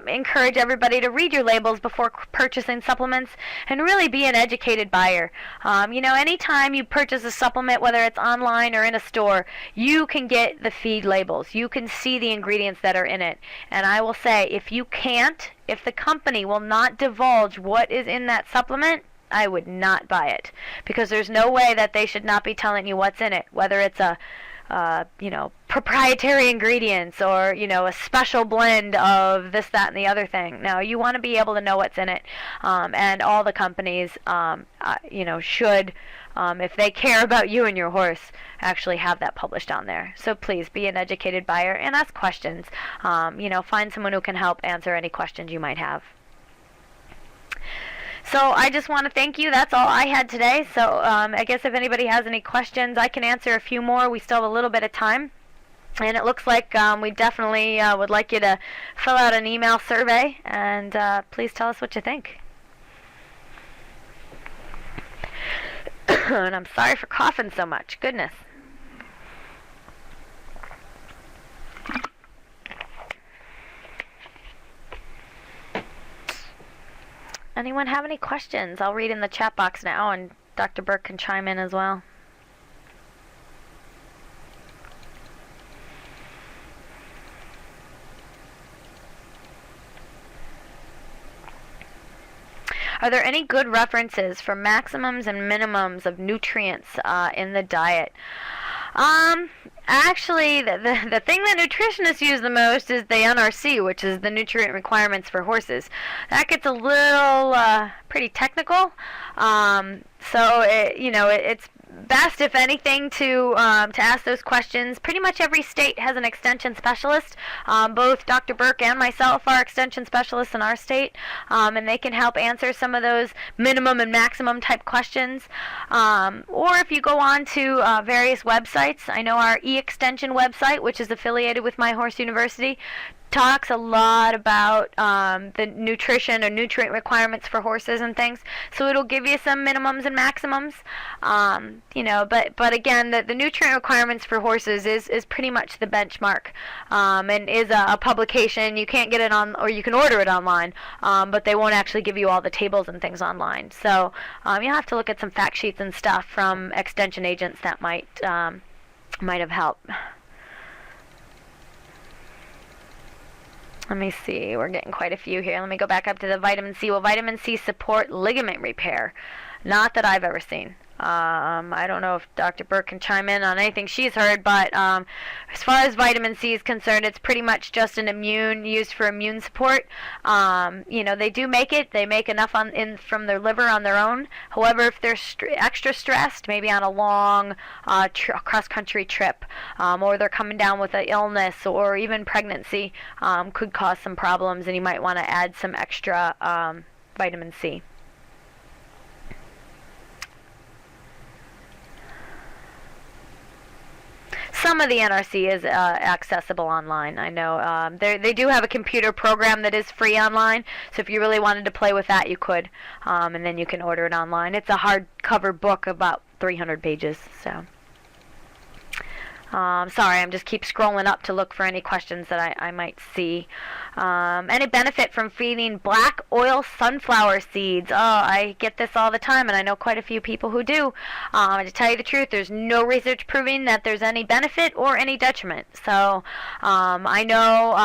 Speaker 2: encourage everybody to read your labels before purchasing supplements and really be an educated buyer. Anytime you purchase a supplement, whether it's online or in a store, you can get the feed labels. You can see the ingredients that are in it. And I will say, if the company will not divulge what is in that supplement, I would not buy it. Because there's no way that they should not be telling you what's in it, whether it's a proprietary ingredients or, a special blend of this, that, and the other thing. Now, you want to be able to know what's in it, and all the companies, should, if they care about you and your horse, actually have that published on there. So please be an educated buyer and ask questions. Find someone who can help answer any questions you might have. So I just want to thank you. That's all I had today. So I guess if anybody has any questions, I can answer a few more. We still have a little bit of time. And it looks like we definitely would like you to fill out an email survey. And please tell us what you think. And I'm sorry for coughing so much. Goodness. Anyone have any questions? I'll read in the chat box now, and Dr. Burke can chime in as well. Are there any good references for maximums and minimums of nutrients in the diet? Actually, the thing that nutritionists use the most is the NRC, which is the nutrient requirements for horses. That gets a little pretty technical. So it's best, if anything, to ask those questions. Pretty much every state has an extension specialist. Both Dr. Burke and myself are extension specialists in our state, and they can help answer some of those minimum and maximum type questions. Or if you go on to various websites, I know our e-extension website, which is affiliated with My Horse University, talks a lot about the nutrition or nutrient requirements for horses and things. So it'll give you some minimums and maximums. But again, the nutrient requirements for horses is pretty much the benchmark, and is a publication. You can't get it on, or you can order it online, but they won't actually give you all the tables and things online. So you'll have to look at some fact sheets and stuff from extension agents that might have helped. Let me see. We're getting quite a few here. Let me go back up to the vitamin C. Will vitamin C support ligament repair? Not that I've ever seen. I don't know if Dr. Burke can chime in on anything she's heard, but as far as vitamin C is concerned, it's pretty much just an used for immune support. They do make it. They make enough from their liver on their own. However, if they're extra stressed, maybe on a long cross-country trip, or they're coming down with an illness or even pregnancy, could cause some problems, and you might want to add some extra vitamin C. Some of the NRC is accessible online. I know they do have a computer program that is free online, so if you really wanted to play with that, you could, and then you can order it online. It's a hardcover book, about 300 pages. So, sorry, I'm just keep scrolling up to look for any questions that I might see. Any benefit from feeding black oil sunflower seeds? Oh, I get this all the time, and I know quite a few people who do. To tell you the truth, there's no research proving that there's any benefit or any detriment. So I know,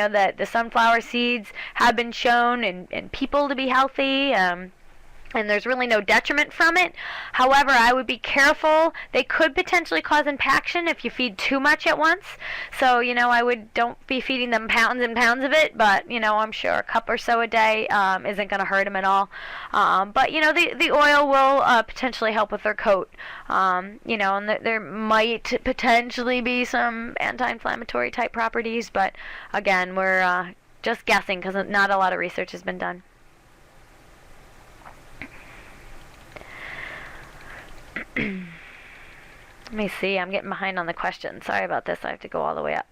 Speaker 2: that the sunflower seeds have been shown in people to be healthy. And there's really no detriment from it. However, I would be careful. They could potentially cause impaction if you feed too much at once. So, don't be feeding them pounds and pounds of it, but, I'm sure a cup or so a day isn't going to hurt them at all. But, the oil will potentially help with their coat. And there might potentially be some anti-inflammatory type properties, but, again, we're just guessing because not a lot of research has been done. Let me see. I'm getting behind on the questions. Sorry about this. I have to go all the way up.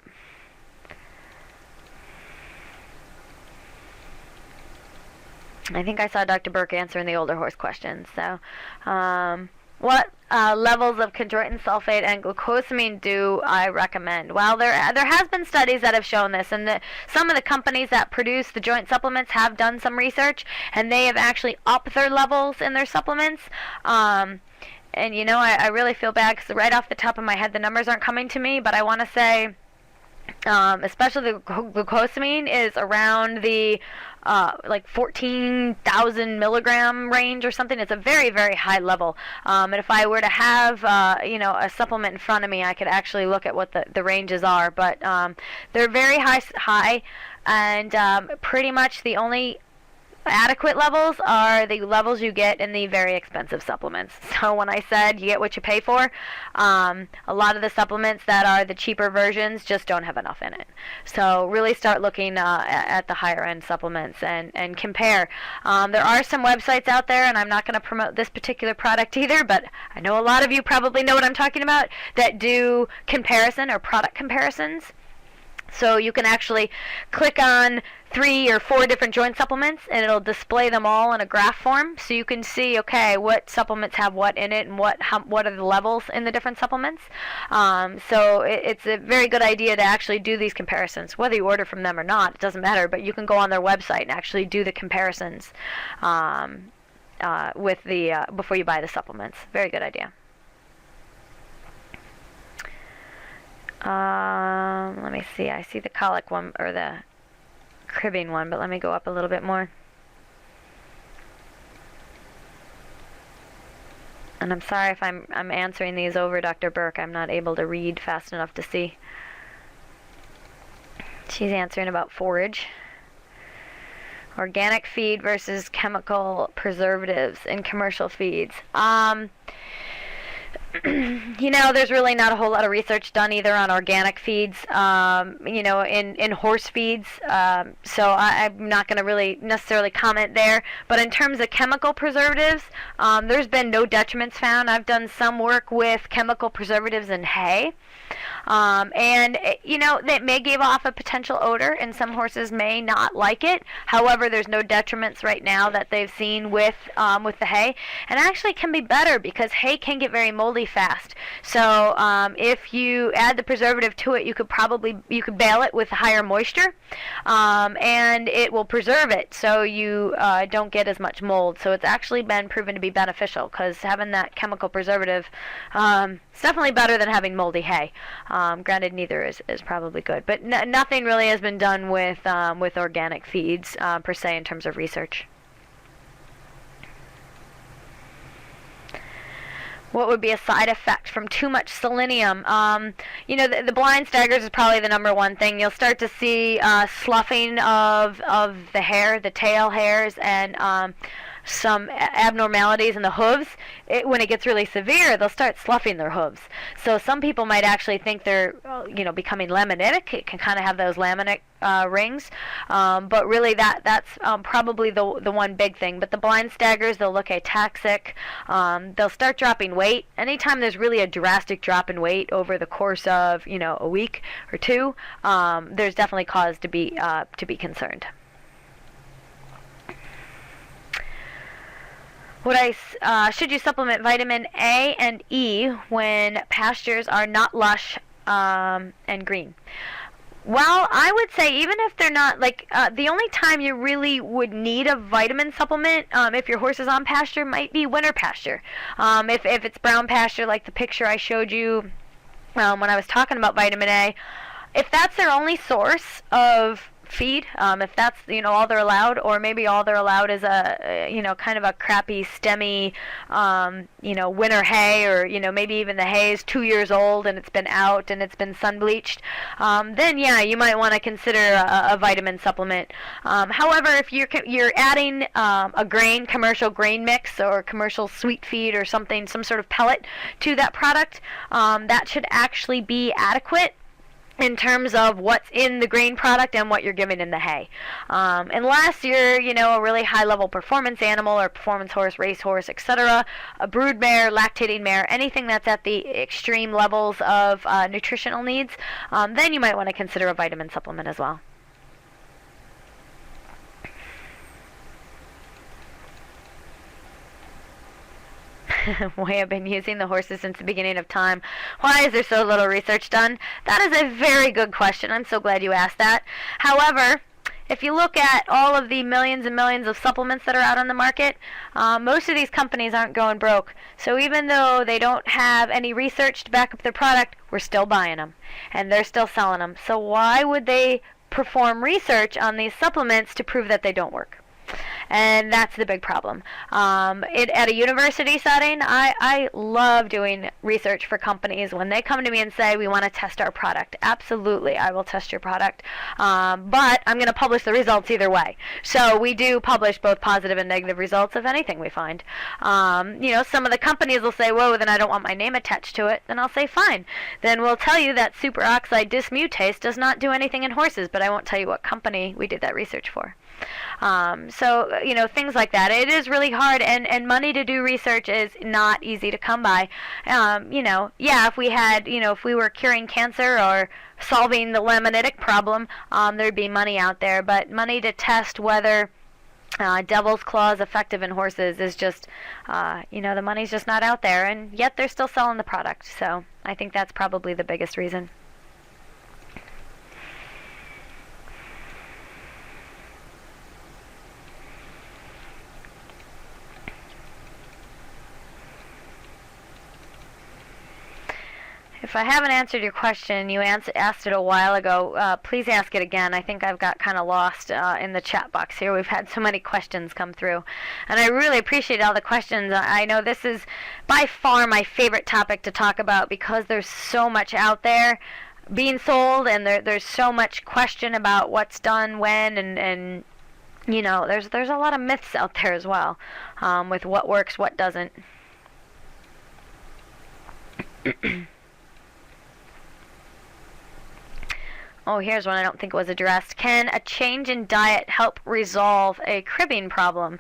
Speaker 2: I think I saw Dr. Burke answering the older horse questions. So, what levels of chondroitin sulfate and glucosamine do I recommend? Well, there has been studies that have shown this, and some of the companies that produce the joint supplements have done some research, and they have actually upped their levels in their supplements. And, I really feel bad because right off the top of my head, the numbers aren't coming to me, but I want to say, especially the glucosamine is around the 14,000 milligram range or something. It's a very, very high level. And if I were to have, a supplement in front of me, I could actually look at what the ranges are. But they're very high, and pretty much the only adequate levels are the levels you get in the very expensive supplements. So when I said you get what you pay for, a lot of the supplements that are the cheaper versions just don't have enough in it. So really start looking at the higher end supplements and compare. There are some websites out there, and I'm not going to promote this particular product either, but I know a lot of you probably know what I'm talking about, that do comparison or product comparisons. So you can actually click on 3 or 4 different joint supplements, and it'll display them all in a graph form, so you can see, okay, what supplements have what in it, and what are the levels in the different supplements. So it's a very good idea to actually do these comparisons, whether you order from them or not. It doesn't matter, but you can go on their website and actually do the comparisons with the before you buy the supplements. Very good idea. Let me see. I see the colic one, or the cribbing one, but let me go up a little bit more. And I'm sorry if I'm answering these over Dr. Burke. I'm not able to read fast enough to see. She's answering about forage. Organic feed versus chemical preservatives in commercial feeds. There's really not a whole lot of research done either on organic feeds, in horse feeds. So I'm not going to really necessarily comment there. But in terms of chemical preservatives, there's been no detriments found. I've done some work with chemical preservatives in hay. That may give off a potential odor, and some horses may not like it. However, there's no detriments right now that they've seen with the hay. And actually can be better, because hay can get very moldy really fast. So if you add the preservative to it, you could bail it with higher moisture, and it will preserve it so you don't get as much mold. So it's actually been proven to be beneficial, because having that chemical preservative is definitely better than having moldy hay. Granted, neither is probably good, but nothing really has been done with organic feeds per se in terms of research. What would be a side effect from too much selenium? The blind staggers is probably the number one thing. You'll start to see sloughing of the hair, the tail hairs, and some abnormalities in the hooves. When it gets really severe, they'll start sloughing their hooves. So some people might actually think they're becoming laminitic. It can kind of have those laminic rings, but really that's probably the one big thing. But the blind staggers, they'll look ataxic. They'll start dropping weight. Anytime there's really a drastic drop in weight over the course of a week or two, there's definitely cause to be concerned. Should you supplement vitamin A and E when pastures are not lush and green? Well, I would say even if they're not, the only time you really would need a vitamin supplement if your horse is on pasture might be winter pasture. If it's brown pasture like the picture I showed you when I was talking about vitamin A, if that's their only source of feed, if that's all they're allowed, or maybe all they're allowed is a kind of a crappy stemmy winter hay, or maybe even the hay is 2 years old and it's been out and it's been sun bleached, then yeah, you might want to consider a vitamin supplement. However, if you're adding a commercial grain mix or commercial sweet feed or some sort of pellet to that product, that should actually be adequate in terms of what's in the grain product and what you're giving in the hay. Unless you're, a really high-level performance animal or performance horse, racehorse, etc., a brood mare, lactating mare, anything that's at the extreme levels of nutritional needs, then you might want to consider a vitamin supplement as well. We have been using the horses since the beginning of time. Why is there so little research done? That is a very good question. I'm so glad you asked that. However, if you look at all of the millions and millions of supplements that are out on the market, most of these companies aren't going broke. So even though they don't have any research to back up their product, we're still buying them, and they're still selling them. So why would they perform research on these supplements to prove that they don't work? And that's the big problem. At a university setting, I love doing research for companies. When they come to me and say, we want to test our product, absolutely, I will test your product. But I'm going to publish the results either way. So we do publish both positive and negative results of anything we find. Some of the companies will say, whoa, then I don't want my name attached to it. Then I'll say, fine. Then we'll tell you that superoxide dismutase does not do anything in horses, but I won't tell you what company we did that research for. Things like that. It is really hard, and money to do research is not easy to come by. If we had, if we were curing cancer or solving the laminitic problem, there'd be money out there. But money to test whether devil's claw is effective in horses is just, the money's just not out there, and yet they're still selling the product. So I think that's probably the biggest reason. If I haven't answered your question, you asked it a while ago, please ask it again. I think I've got kind of lost in the chat box here. We've had so many questions come through. And I really appreciate all the questions. I know this is by far my favorite topic to talk about because there's so much out there being sold, and there's so much question about what's done when, and there's a lot of myths out there as well with what works, what doesn't. Oh, here's one I don't think was addressed. Can a change in diet help resolve a cribbing problem?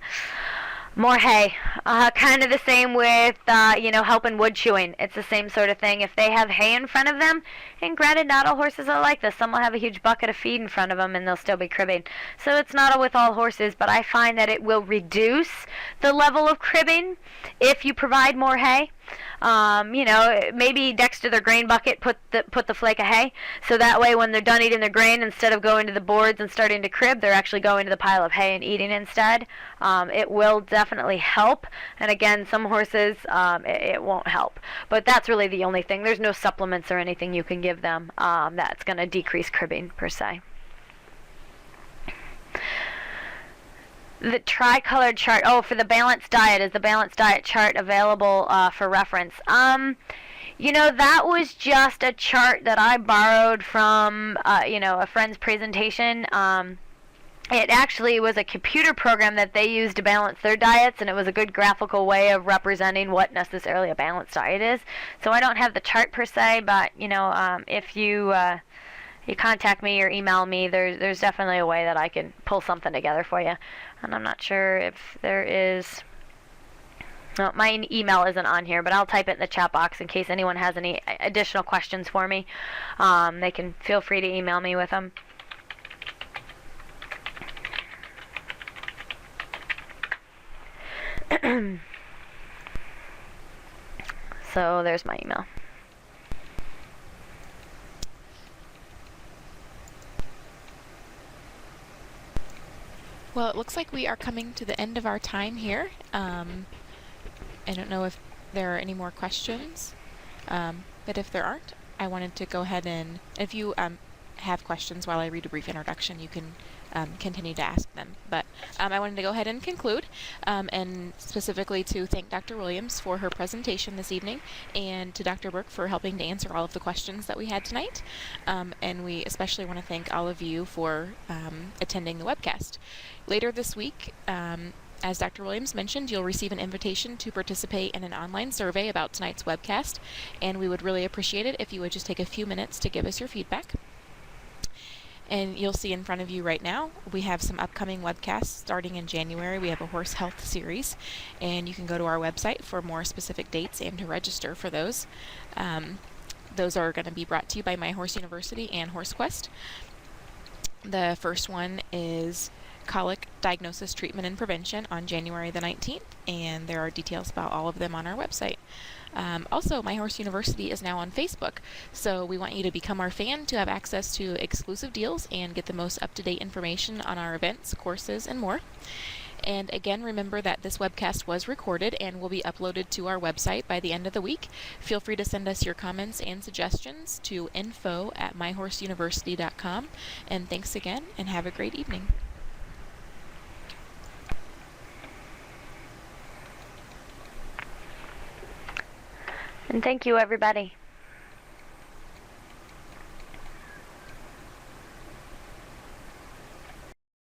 Speaker 2: More hay. Kind of the same with, helping wood chewing. It's the same sort of thing. If they have hay in front of them, and granted, not all horses are like this. Some will have a huge bucket of feed in front of them, and they'll still be cribbing. So it's not with all horses, but I find that it will reduce the level of cribbing if you provide more hay. Maybe next to their grain bucket put the flake of hay, so that way when they're done eating their grain, instead of going to the boards and starting to crib, they're actually going to the pile of hay and eating instead. It will definitely help, and again, some horses it won't help, but that's really the only thing. There's no supplements or anything you can give them that's going to decrease cribbing per se. The tricolored chart. Oh, for the balanced diet, is the balanced diet chart available for reference? That was just a chart that I borrowed from, a friend's presentation. It actually was a computer program that they used to balance their diets, and it was a good graphical way of representing what necessarily a balanced diet is. So I don't have the chart per se, but, if you contact me or email me, there's definitely a way that I can pull something together for you. And I'm not sure if there is. No, my email isn't on here, but I'll type it in the chat box in case anyone has any additional questions for me. They can feel free to email me with them. So there's my email.
Speaker 1: Well, it looks like we are coming to the end of our time here. I don't know if there are any more questions, but if there aren't, I wanted to go ahead and, if you have questions while I read a brief introduction, you can continue to ask them. But I wanted to go ahead and conclude, and specifically to thank Dr. Williams for her presentation this evening, and to Dr. Burke for helping to answer all of the questions that we had tonight. And we especially want to thank all of you for attending the webcast. Later this week, as Dr. Williams mentioned, you'll receive an invitation to participate in an online survey about tonight's webcast, and we would really appreciate it if you would just take a few minutes to give us your feedback. And you'll see in front of you right now, we have some upcoming webcasts starting in January. We have a horse health series, and you can go to our website for more specific dates and to register for those. Those are going to be brought to you by My Horse University and HorseQuest. The first one is Colic Diagnosis, Treatment, and Prevention on January the 19th, and there are details about all of them on our website. Also, My Horse University is now on Facebook, so we want you to become our fan to have access to exclusive deals and get the most up-to-date information on our events, courses, and more. And again, remember that this webcast was recorded and will be uploaded to our website by the end of the week. Feel free to send us your comments and suggestions to info@myhorseuniversity.com. And thanks again, and have a great evening.
Speaker 2: And thank you, everybody.